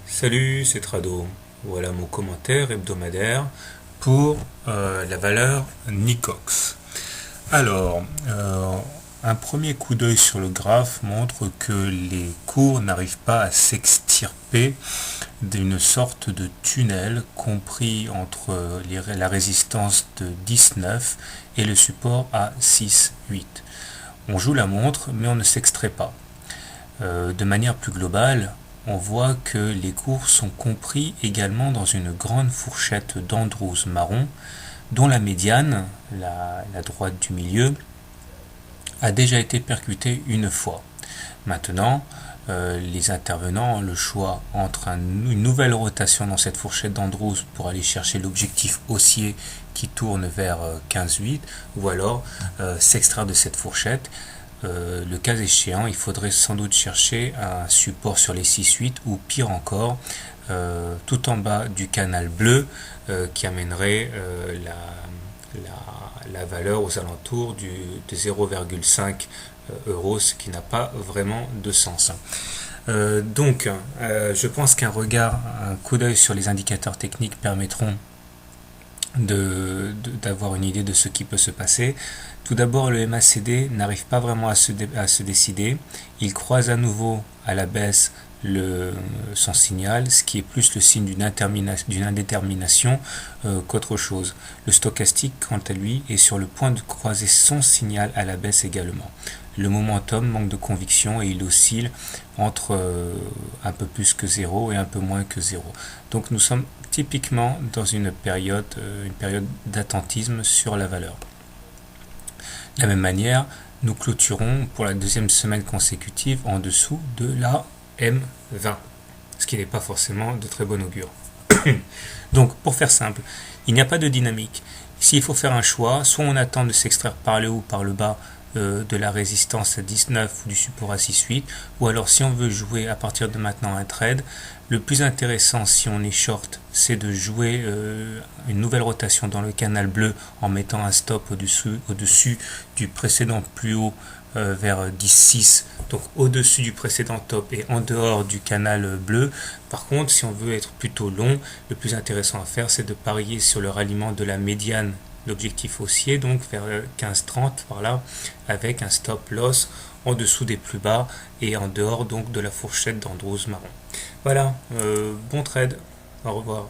Salut, c'est Trado. Voilà mon commentaire hebdomadaire pour la valeur Nicox. Alors, un premier coup d'œil sur le graphe montre que les cours n'arrivent pas à s'extirper d'une sorte de tunnel compris entre la résistance de 19 et le support à 6,8. On joue la montre, mais on ne s'extrait pas. De manière plus globale, on voit que les cours sont compris également dans une grande fourchette d'Andrews marron, dont la médiane, la droite du milieu, a déjà été percutée une fois. Maintenant, les intervenants ont le choix entre une nouvelle rotation dans cette fourchette d'Andrews pour aller chercher l'objectif haussier qui tourne vers 15,8 ou alors s'extraire de cette fourchette. Le cas échéant, il faudrait sans doute chercher un support sur les 6,8 ou pire encore, tout en bas du canal bleu qui amènerait la valeur aux alentours de 0,5 euros, ce qui n'a pas vraiment de sens. Donc, je pense qu'un coup d'œil sur les indicateurs techniques permettront d'avoir une idée de ce qui peut se passer. Tout d'abord, le MACD n'arrive pas vraiment à se décider. Il croise à nouveau à la baisse son signal, ce qui est plus le signe d'une indétermination qu'autre chose. Le stochastique, quant à lui, est sur le point de croiser son signal à la baisse également. Le momentum manque de conviction et il oscille entre un peu plus que 0 et un peu moins que 0. Donc nous sommes typiquement dans une période d'attentisme sur la valeur. De la même manière, nous clôturons pour la deuxième semaine consécutive en dessous de la M20, ce qui n'est pas forcément de très bon augure. Donc, pour faire simple, il n'y a pas de dynamique. S'il faut faire un choix, soit on attend de s'extraire par le haut ou par le bas de la résistance à 19 ou du support à 6,8, ou alors si on veut jouer à partir de maintenant un trade, le plus intéressant si on est short, c'est de jouer une nouvelle rotation dans le canal bleu en mettant un stop au-dessus du précédent plus haut vers 10,6, donc au-dessus du précédent top et en dehors du canal bleu. Par contre, si on veut être plutôt long, le plus intéressant à faire, c'est de parier sur le ralliement de la médiane, l'objectif haussier, donc vers 15,30 par là, avec un stop loss en dessous des plus bas et en dehors donc de la fourchette d'Andrews marron. Voilà, bon trade, au revoir.